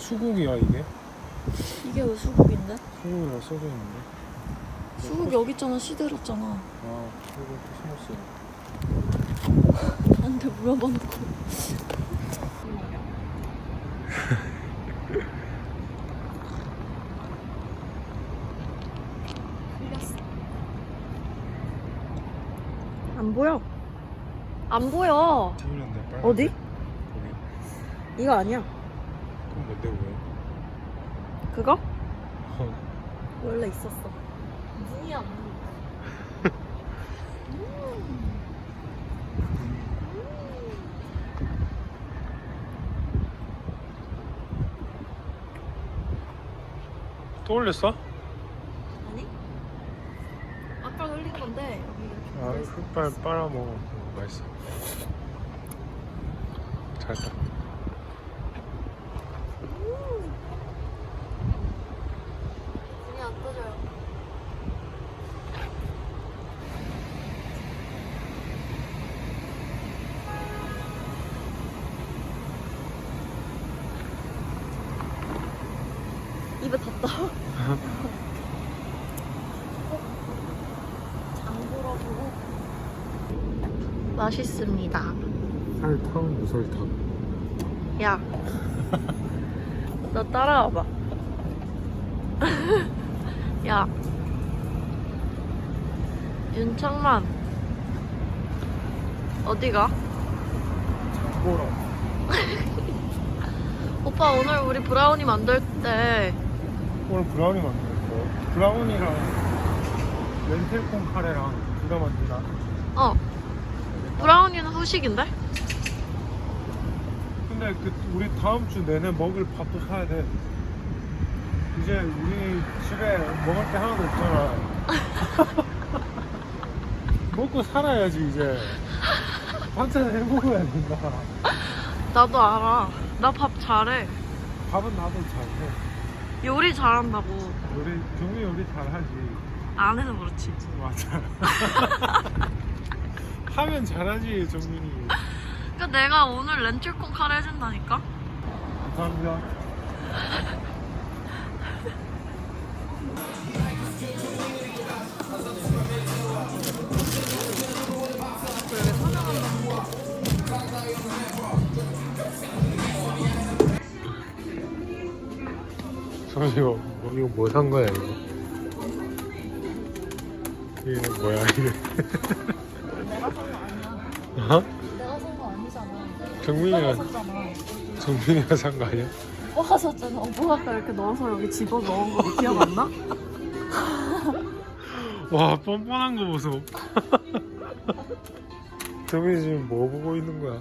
수국이야 이게? 이게 왜 수국인데? 수국이라고 써져 있는데. 수국 여기 있잖아. 시들었잖아. 아, 수국 또 심었어. 안돼 물어봤는 거. 안 보여. 안 보여. 튀는데 빨간. 어디? 거기. 이거 아니야. 그럼 뭔데 왜? 그거? 어. 원래 있었어. 무늬야 무늬. 또 올렸어? 아니? 아까 흘린 건데 여기 이렇게. 아, 흑발 빨아먹어. 맛있어. 잘했다. 눈이 안 떠져요. 입에 닿다. 장보라고. 맛있습니다. 설탕, 무설탕. 야, 너 따라와봐. 야, 윤창만 어디가? 뭐라? 오빠 오늘 우리 브라우니 만들 때 오늘 브라우니 만들었어. 브라우니랑 렌틸콩 카레랑 둘 다 만든다. 브라우니는 후식인데? 근데 우리 다음 주 내내 먹을 밥도 사야 돼. 이제 우리 집에 먹을 게 하나도 없잖아. 먹고 살아야지 이제. 반찬 해 먹어야 된다. 나도 알아. 나 밥 잘해. 밥은 나도 잘해. 요리 잘한다고. 경미 요리 잘하지. 안 해서 그렇지. 맞아. 하면 잘하지 정민이. 그러니까 내가 오늘 렌틸콩 카레 해준다니까? 감사합니다. 잠시만, 이거 뭐 산 거야 이거? 이게 뭐야 이게? 내가 산 거 아니야. 어? 내가 산 거 아니잖아. 오빠가 정민이가 샀잖아. 정민이가 산 거 아니야? 오빠가 샀잖아. 오빠가 아까 이렇게 넣어서 여기 집어 넣은 거 기억 안 나? 와, 뻔뻔한 거 보소. 정민이 지금 뭐 보고 있는 거야?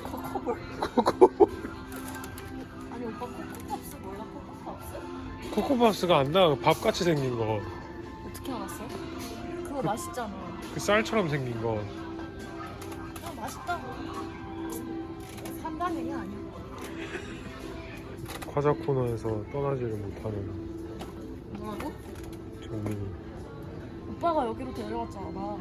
코코볼. 코코. 아니 오빠 코코팝스 몰라? 코코팝스? 코코밥스가 안 나. 밥같이 생긴 거. 어떻게 알았어? 그거 맛있잖아. 그 쌀처럼 생긴 거. 아 맛있다고. 산다면이 아니야. 과자 코너에서 떠나지를 못하는 뭐라고? 정민이. 오빠가 여기로 데려왔잖아. 나.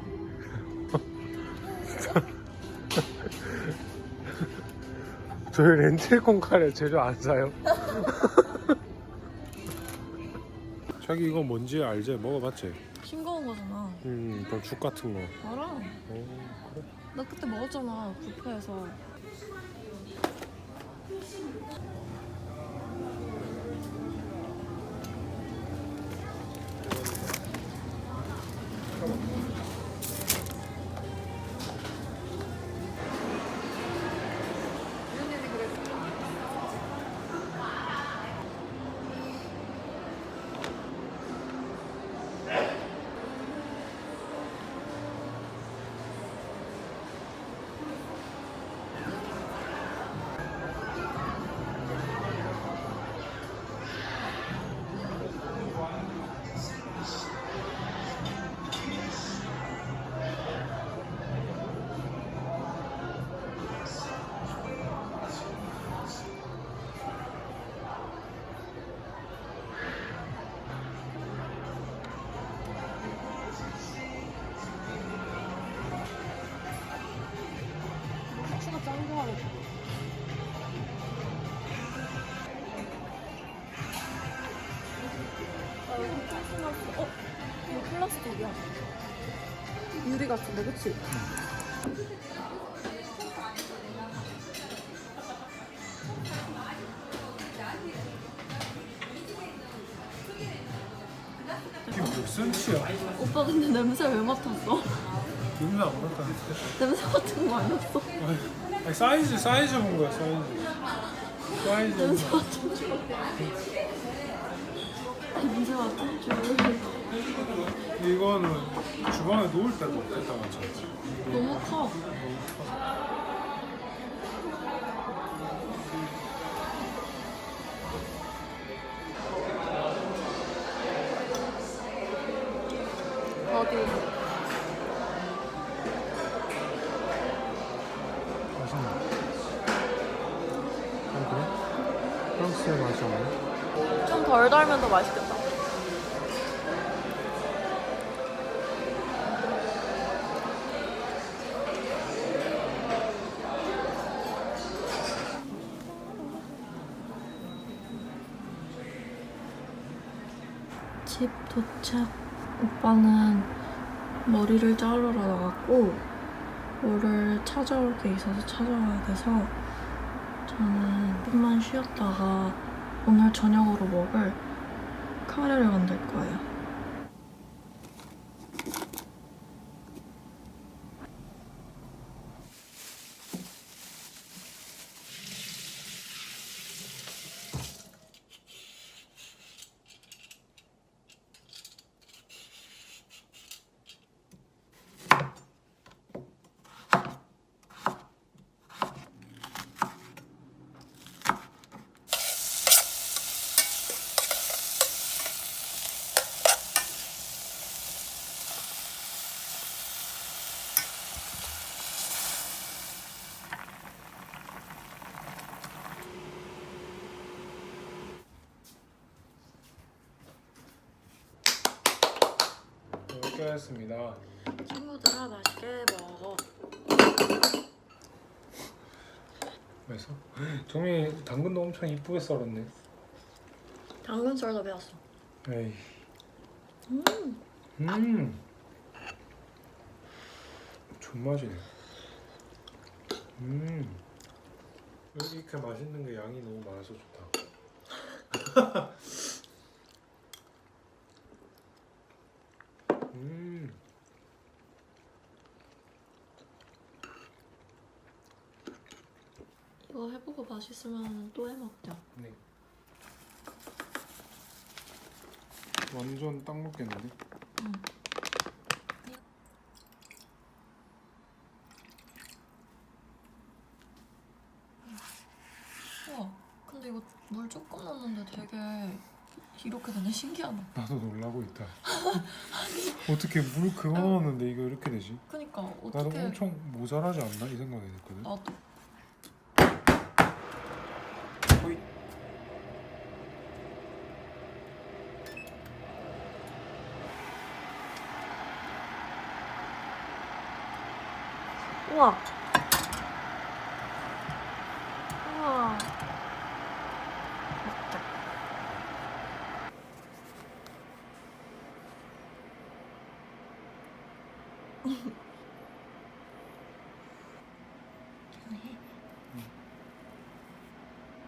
저희 렌틸콩 카레 제주 안 사요? 자기 이거 뭔지 알지? 먹어봤지? 싱거운 거잖아. 그럼 죽 같은 거. 알아. 그래. 나 그때 먹었잖아. 뷔페에서. 플라스틱. 이거 플라스틱이야. 유리 같은데, 그치? 이게 무슨 치야? 오빠 근데 냄새 왜 맡았어? 냄새 안 맡았는데? 냄새 맡은 거 아니었어? 아니, 사이즈 본 거야, 사이즈. 냄새 맡은 줄. 냄새 맡은 줄. 이거는 주방에 놓을 때도 없겠다, 맞죠? 너무 커. 어디? 맛있네. 그래? 프랑스의 맛이 없네. 좀 덜 달면 더 맛있겠다. 집 도착. 오빠는 머리를 자르러 나갔고 뭐를 찾아올 게 있어서 찾아와야 돼서 저는 좀만 쉬었다가 오늘 저녁으로 먹을 카레를 만들 거예요. 이렇게 했습니다. 친구들아 맛있게 먹어. 그래서 종이 당근도 엄청 이쁘게 썰었네. 당근 썰다 배웠어. 에이. 존맛이네. 여기 이렇게 맛있는 게 양이 너무 많아서 좋다. 이거 해보고 맛있으면 또 해먹자. 네. 완전 딱 먹겠는데? 응. 우와, 근데 이거 물 조금 넣었는데 되게 이렇게 되네. 신기하다. 나도 놀라고 있다. 어떻게 물 그거 넣었는데 이거 이렇게 되지? 그니까 나도 어떻게? 엄청 모자라지 않나? 이 생각이 했거든. 나도. 호잇. 우와. 우와. 먹자.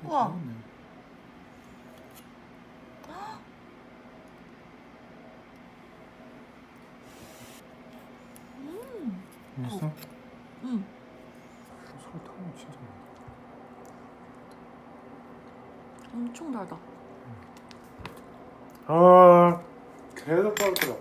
우와. 좋네. 맛있어? 응. 설탕이 진짜 많아. 엄청 달다. 아, 계속 떨어뜨려.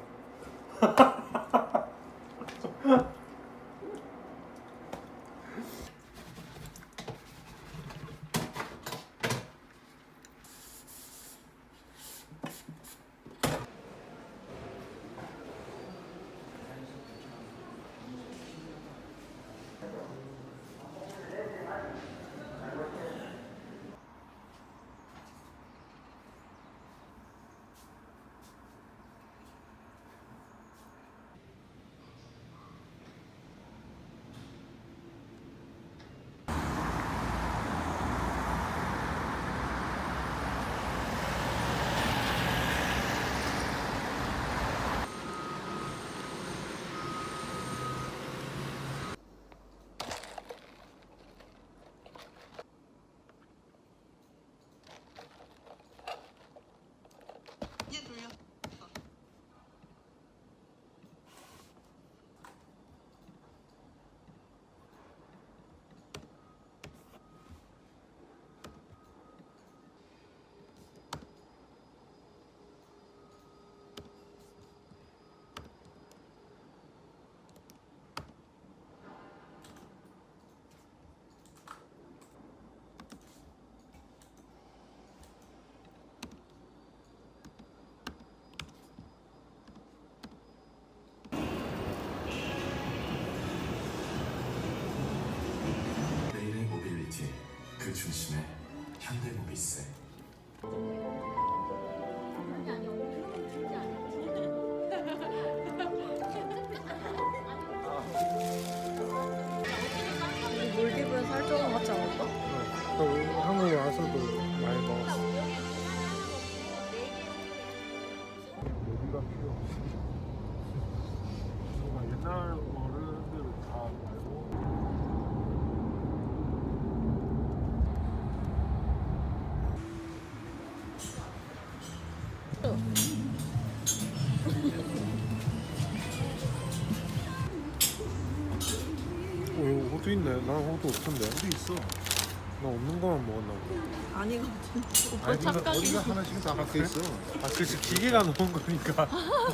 필요 없이 뭔가 옛날 어른들을 다 말고 이거 호두 있네. 난 호두 없던데. 호두 있어. 나 없는 거만 먹었나 보다. 아니거든. 오빠 아니, 근데 착각이. 어디가 하나씩 다 박혀 있어. 아, 그치. 기계가 넣은 거니까.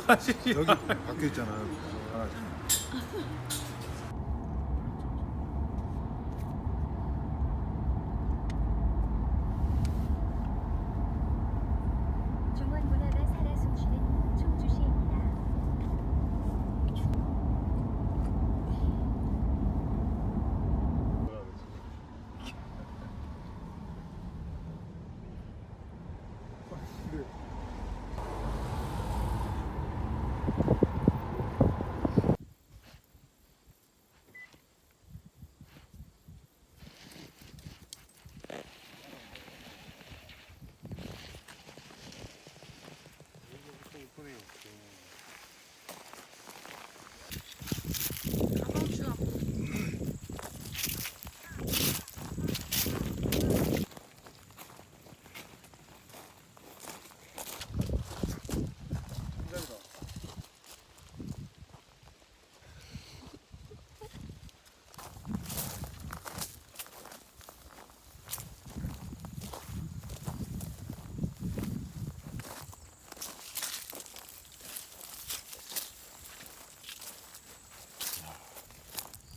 맛이 여기 박혀 있잖아. 하나씩. 중원문화가 살아 숨쉬는 청주시입니다.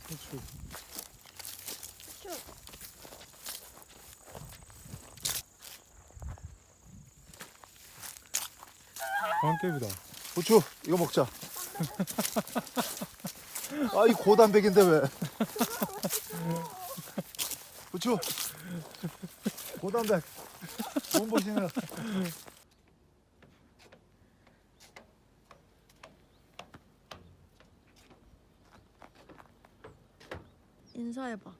그치. 광깨비다. 고추 이거 먹자. 아 이 고단백인데 왜? 고추 고단백 좋은 보시네. 인사해봐.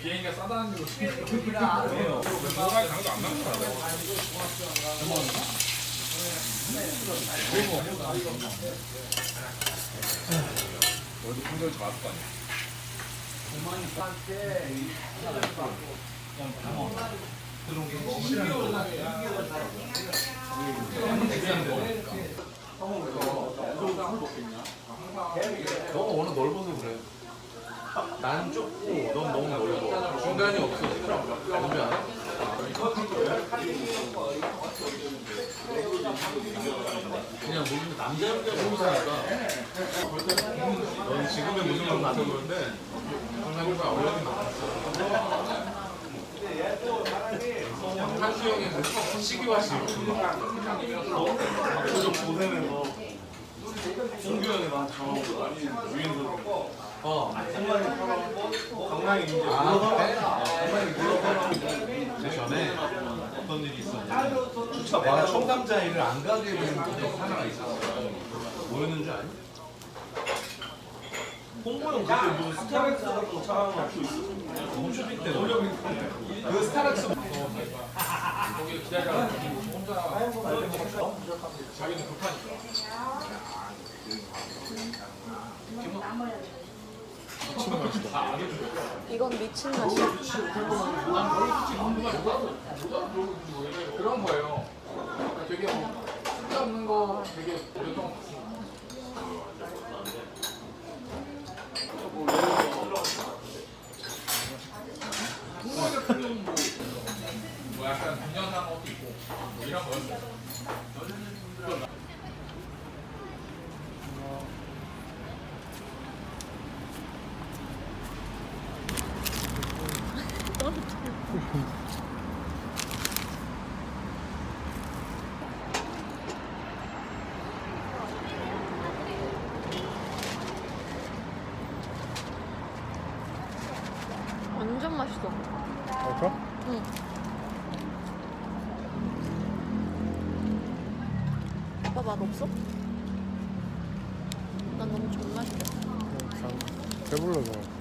비행기가 싸다는 줄 생각해요. 들어갈 장도 안 나는 거야. 어디 품절지 맞을 거 아니야. 너가 워낙 넓어서 그래. 난 좁고 넌 너무 넓어. 중간이 없어. 뭔지 알아? 그냥 모르는 남자 여자 모르니까. 넌 지금의 모습만 봐서 그런데 정상과 어려운 거 같았어. 한수영의 그 시기와 지금 그저 고생해서 홍규현이 난 정하고 아니 유인도 강남이 팔아먹고 강남이 이제 강남이 물러가는 그 전에 어떤 일이 있었냐면 내가 청담자 일을 안 가게 된 게 하나가 있었어. 뭐였는 줄 아니? 홍보형 그때 무슨 스타렉스 같은 거 촬영하고 있어. 홈쇼핑 때 그 스타렉스 거기 기다리다가 혼자 자기는 급하니까. 이건 미친 맛이야. 난 모르겠지. 그런 거예요. 되게 쓸데없는 거 되게 오랫동안 홍보에 같은 경우는 뭐 약간 분연한 것도 있고 뭐 이런 거였어요. 완전 맛있어. 먹을까? 응. 오빠 맛 없어? 난 너무 존맛이야. 배불러서.